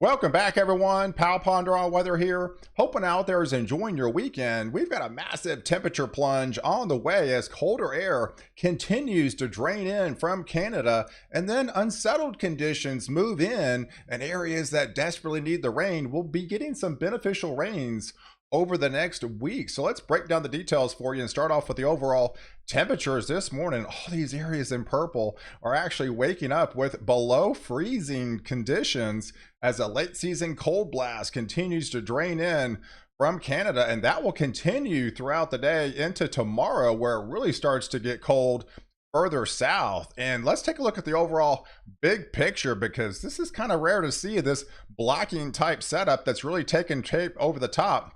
Welcome back, everyone. POW Ponder All Weather here. Hoping out there is enjoying your weekend. We've got a massive temperature plunge on the way as colder air continues to drain in from Canada, and then unsettled conditions move in, and areas that desperately need the rain will be getting some beneficial rains over the next week. So let's break down the details for you and start off with the overall temperatures this morning. All these areas in purple are actually waking up with below freezing conditions as a late season cold blast continues to drain in from Canada, and that will continue throughout the day into tomorrow, where it really starts to get cold further south. And let's take a look at the overall big picture, because this is kind of rare to see this blocking type setup that's really taken shape over the top,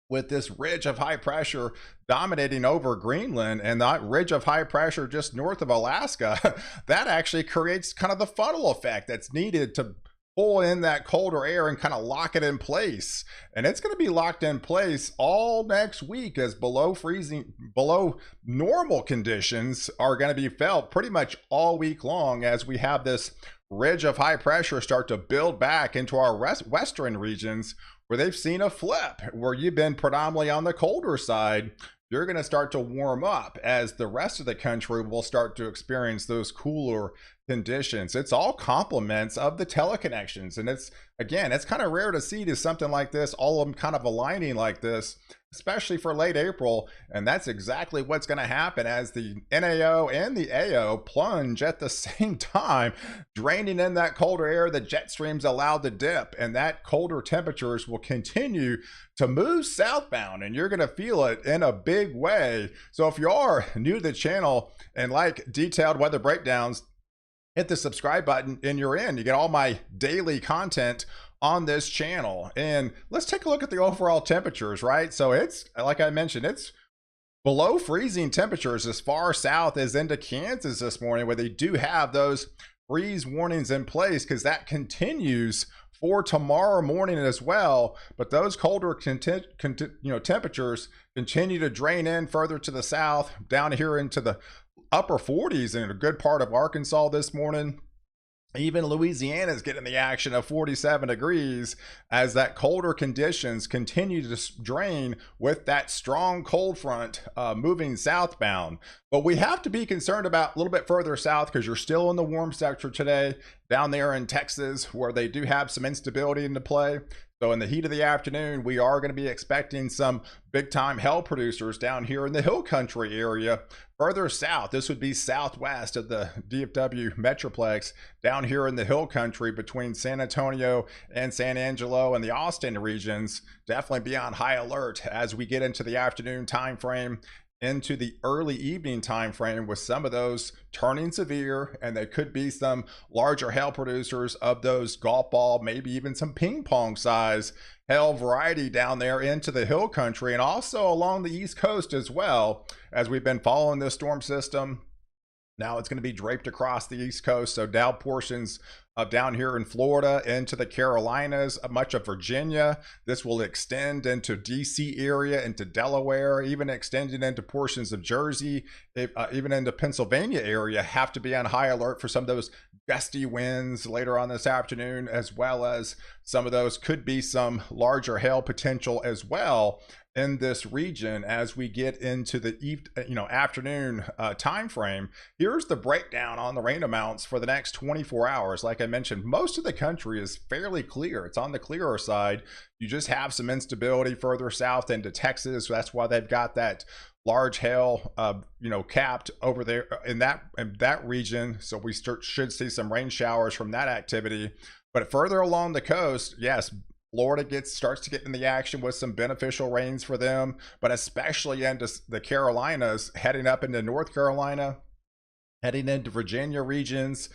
with this ridge of high pressure dominating over Greenland and that ridge of high pressure just north of Alaska. That actually creates kind of the funnel effect that's needed to pull in that colder air and kind of lock it in place. And it's going to be locked in place all next week, as below normal conditions are going to be felt pretty much all week long, as we have this ridge of high pressure start to build back into our western regions, where they've seen a flip, where you've been predominantly on the colder side. You're going to start to warm up as the rest of the country will start to experience those cooler conditions. It's all complements of the teleconnections. And it's kind of rare to see something like this, all of them kind of aligning like this, especially for late April. And that's exactly what's going to happen as the NAO and the AO plunge at the same time, draining in that colder air. The jet streams allowed to dip, and that colder temperatures will continue to move southbound, and you're going to feel it in a big way. So if you are new to the channel and like detailed weather breakdowns, hit the subscribe button and you're in. You get all my daily content on this channel. And let's take a look at the overall temperatures, right? So it's, like I mentioned, it's below freezing temperatures as far south as into Kansas this morning, where they do have those freeze warnings in place, because that continues for tomorrow morning as well. But those colder temperatures continue to drain in further to the south, down here into the upper 40s in a good part of Arkansas this morning. Even Louisiana is getting the action of 47 degrees as that colder conditions continue to drain with that strong cold front moving southbound. But we have to be concerned about a little bit further south, because you're still in the warm sector today down there in Texas, where they do have some instability into play. So in the heat of the afternoon, we are going to be expecting some big time hail producers down here in the hill country area. Further south, this would be southwest of the DFW Metroplex, down here in the hill country between San Antonio and San Angelo and the Austin regions. Definitely be on high alert as we get into the afternoon time frame, into the early evening time frame, with some of those turning severe, and there could be some larger hail producers of those golf ball, maybe even some ping pong size hail variety down there into the hill country, and also along the East Coast as well, as we've been following this storm system. Now it's going to be draped across the East Coast, so down portions of down here in Florida into the Carolinas, much of Virginia. This will extend into DC area, into Delaware, even extending into portions of Jersey, even into Pennsylvania area. Have to be on high alert for some of those gusty winds later on this afternoon, as well as some of those could be some larger hail potential as well in this region as we get into the afternoon time frame. Here's the breakdown on the rain amounts for the next 24 hours. Like I mentioned, most of the country is fairly clear. It's on the clearer side. You just have some instability further south into Texas. So that's why they've got that large hail capped over there in that region. So we should see some rain showers from that activity. But further along the coast, yes, Florida starts to get in the action with some beneficial rains for them, but especially into the Carolinas, heading up into North Carolina, heading into Virginia regions,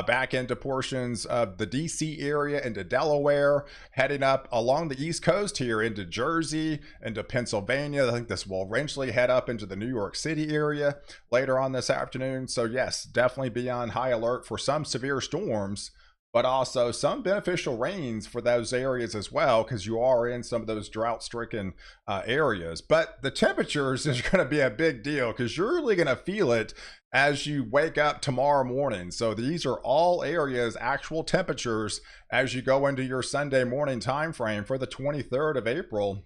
back into portions of the DC area, into Delaware, heading up along the East Coast here into Jersey, into Pennsylvania. I think this will eventually head up into the New York City area later on this afternoon. So yes, definitely be on high alert for some severe storms but also some beneficial rains for those areas as well, because you are in some of those drought stricken areas. But the temperatures is going to be a big deal because you're really going to feel it as you wake up tomorrow morning. So these are all areas, actual temperatures as you go into your Sunday morning time frame for the 23rd of April.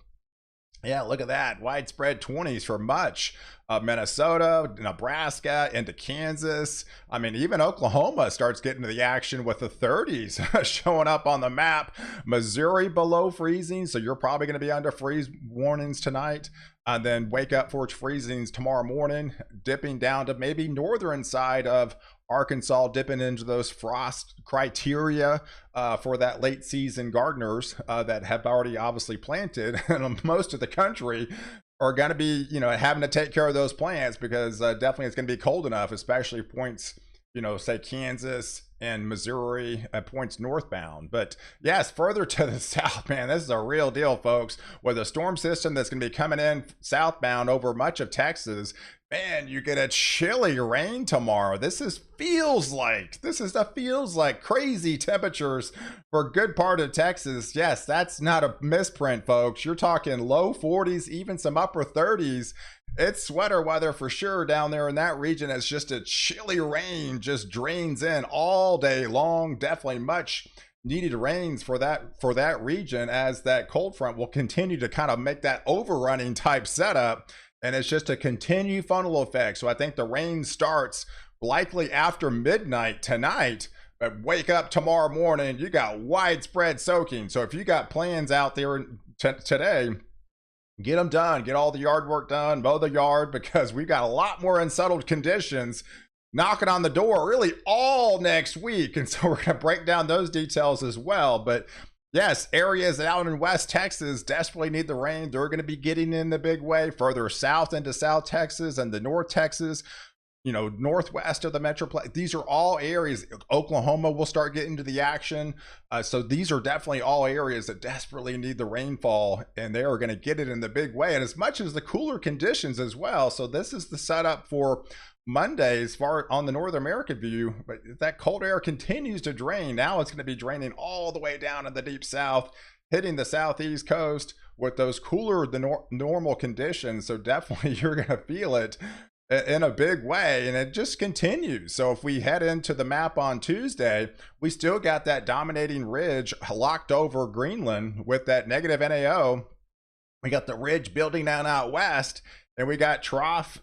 Yeah, look at that. Widespread 20s for much of Minnesota, Nebraska, into Kansas. I mean, even Oklahoma starts getting to the action with the 30s showing up on the map. Missouri below freezing, so you're probably going to be under freeze warnings tonight. And then wake up for freezings tomorrow morning, dipping down to maybe northern side of Arkansas, dipping into those frost criteria for that late season gardeners that have already obviously planted. And most of the country are going to be, having to take care of those plants because definitely it's going to be cold enough, especially points, say Kansas and Missouri points northbound. But yes, further to the south, man, this is a real deal, folks. With a storm system that's going to be coming in southbound over much of Texas, man, you get a chilly rain tomorrow. This feels like crazy temperatures for a good part of Texas. Yes, that's not a misprint, folks. You're talking low 40s, even some upper 30s. It's sweater weather for sure down there in that region. It's just a chilly rain just drains in all day long. Definitely much needed rains for that region, as that cold front will continue to kind of make that overrunning type setup. And it's just a continued funnel effect. So I think the rain starts likely after midnight tonight, but wake up tomorrow morning, you got widespread soaking. So if you got plans out there today, get them done, get all the yard work done, mow the yard, because we've got a lot more unsettled conditions knocking on the door really all next week. And so we're going to break down those details as well. But yes, areas out in West Texas desperately need the rain. They're going to be getting in the big way. Further south into South Texas and the North Texas, northwest of the Metroplex. These are all areas. Oklahoma will start getting to the action. So these are definitely all areas that desperately need the rainfall, and they are going to get it in the big way. And as much as the cooler conditions as well. So this is the setup for Monday as far on the North American view, but that cold air continues to drain. Now it's going to be draining all the way down in the deep south, hitting the southeast coast with those cooler than normal conditions. So definitely you're going to feel it in a big way, and it just continues. So if we head into the map on Tuesday, we still got that dominating ridge locked over Greenland with that negative NAO. We got the ridge building down out west, and we got trough,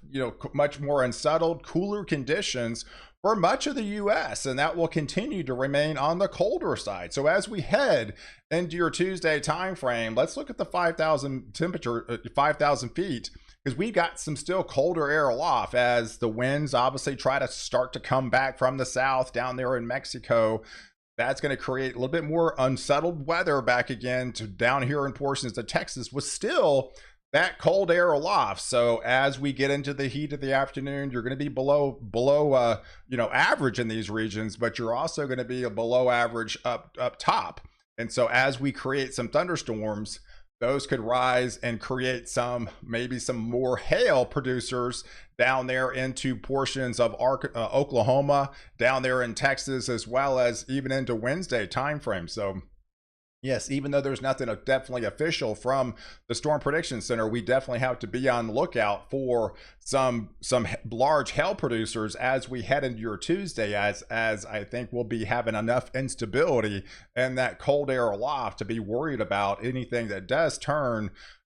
much more unsettled, cooler conditions for much of the U.S., and that will continue to remain on the colder side. So as we head into your Tuesday time frame, let's look at the 5,000 temperature, 5,000 feet, because we've got some still colder air aloft as the winds obviously try to start to come back from the south down there in Mexico. That's going to create a little bit more unsettled weather back again to down here in portions of Texas with still that cold air aloft. So as we get into the heat of the afternoon, you're going to be below average in these regions, but you're also going to be a below average up top. And so as we create some thunderstorms, those could rise and create maybe some more hail producers down there into portions of Oklahoma, down there in Texas, as well as even into Wednesday timeframe. So yes, even though there's nothing definitely official from the Storm Prediction Center, we definitely have to be on the lookout for some large hail producers as we head into your Tuesday, as I think we'll be having enough instability and that cold air aloft to be worried about anything that does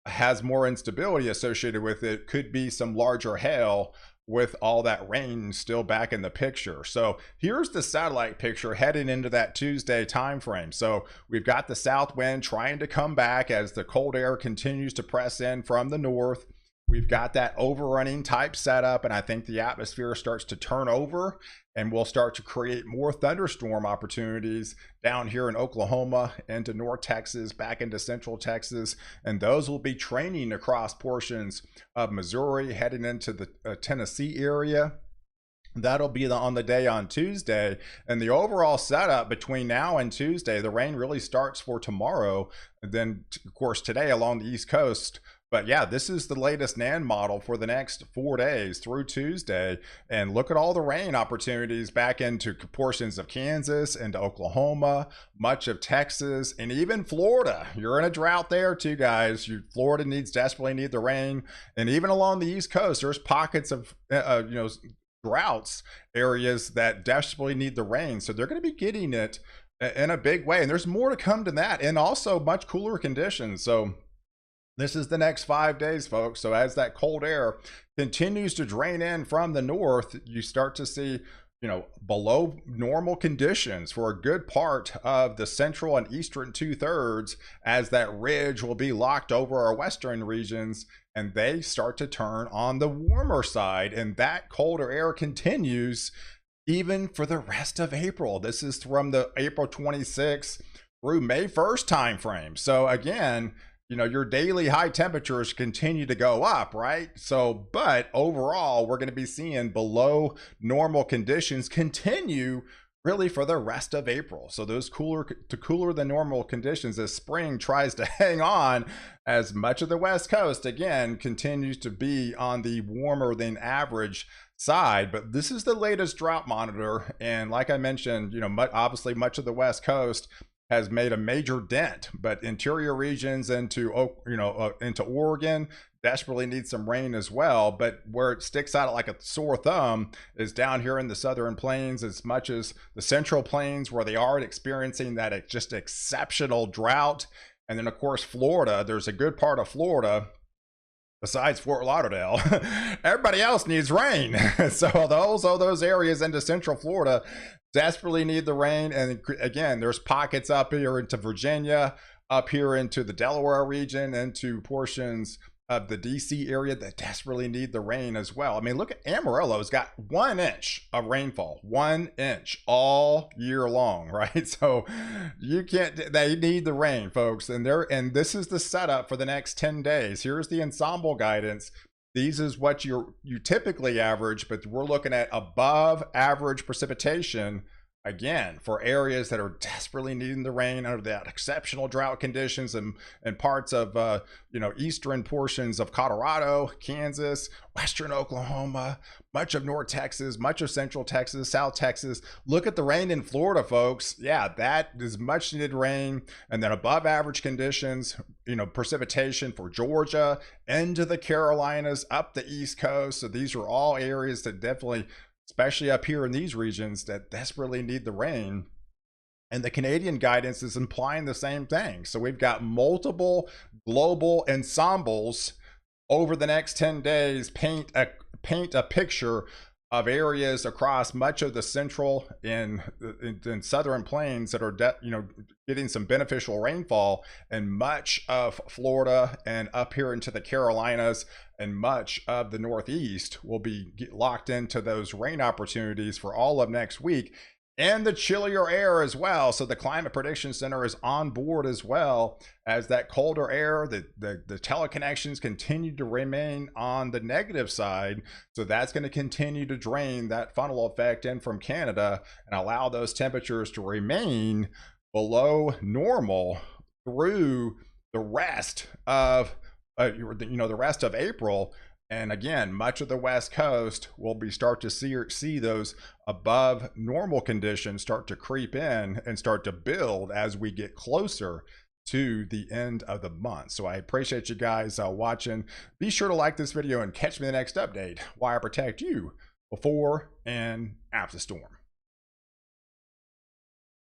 has more instability associated with it. Could be some larger hail with all that rain still back in the picture. So here's the satellite picture heading into that Tuesday time frame. So we've got the south wind trying to come back as the cold air continues to press in from the north. We've got that overrunning type setup, and I think the atmosphere starts to turn over, and we'll start to create more thunderstorm opportunities down here in Oklahoma, into North Texas, back into Central Texas, and those will be training across portions of Missouri, heading into the Tennessee area. That'll be on the day on Tuesday. And the overall setup between now and Tuesday, the rain really starts for tomorrow. And then, of course, today along the East Coast, But yeah, this is the latest NAN model for the next 4 days through Tuesday. And look at all the rain opportunities back into portions of Kansas, into Oklahoma, much of Texas, and even Florida. You're in a drought there too, guys. Florida desperately need the rain. And even along the East Coast, there's pockets of, droughts areas that desperately need the rain. So they're going to be getting it in a big way. And there's more to come to that, and also much cooler conditions. So this is the next 5 days, folks. So as that cold air continues to drain in from the north, you start to see, below normal conditions for a good part of the central and eastern 2/3, as that ridge will be locked over our western regions, and they start to turn on the warmer side, and that colder air continues even for the rest of April. This is from the April 26th through May 1st time frame. So again, your daily high temperatures continue to go up, right? So, but overall, we're going to be seeing below normal conditions continue really for the rest of April. So those cooler than normal conditions as spring tries to hang on, as much of the West Coast, again, continues to be on the warmer than average side. But this is the latest drought monitor. And like I mentioned, obviously much of the West Coast has made a major dent, but interior regions into Oregon desperately need some rain as well. But where it sticks out like a sore thumb is down here in the southern plains, as much as the central plains, where they are experiencing that just exceptional drought. And then of course Florida, there's a good part of Florida besides Fort Lauderdale, everybody else needs rain. So those areas into central Florida desperately need the rain. And again, there's pockets up here into Virginia, up here into the Delaware region, into portions of the DC area that desperately need the rain as well. I mean, look at Amarillo's got 1 inch of rainfall, 1 inch all year long, right? So they need the rain, folks. And this is the setup for the next 10 days. Here's the ensemble guidance. These is what you typically average, but we're looking at above average precipitation, again, for areas that are desperately needing the rain under that exceptional drought conditions, and parts of eastern portions of Colorado, Kansas, western Oklahoma, much of North Texas, much of Central Texas, South Texas. Look at the rain in Florida, folks. Yeah, that is much needed rain. And then above average conditions, precipitation for Georgia, into the Carolinas, up the East Coast. So these are all areas that definitely, especially up here in these regions, that desperately need the rain. And the Canadian guidance is implying the same thing. So we've got multiple global ensembles over the next 10 days paint a picture of areas across much of the central and southern plains that are getting some beneficial rainfall, and much of Florida, and up here into the Carolinas, and much of the Northeast will be locked into those rain opportunities for all of next week, and the chillier air as well. So the Climate Prediction Center is on board as well, as that colder air, the teleconnections continue to remain on the negative side. So that's going to continue to drain that funnel effect in from Canada and allow those temperatures to remain below normal through the rest of the rest of April. And again, much of the West Coast will start to see those above normal conditions start to creep in and start to build as we get closer to the end of the month. So I appreciate you guys watching. Be sure to like this video and catch me in the next update while I protect you before and after the storm.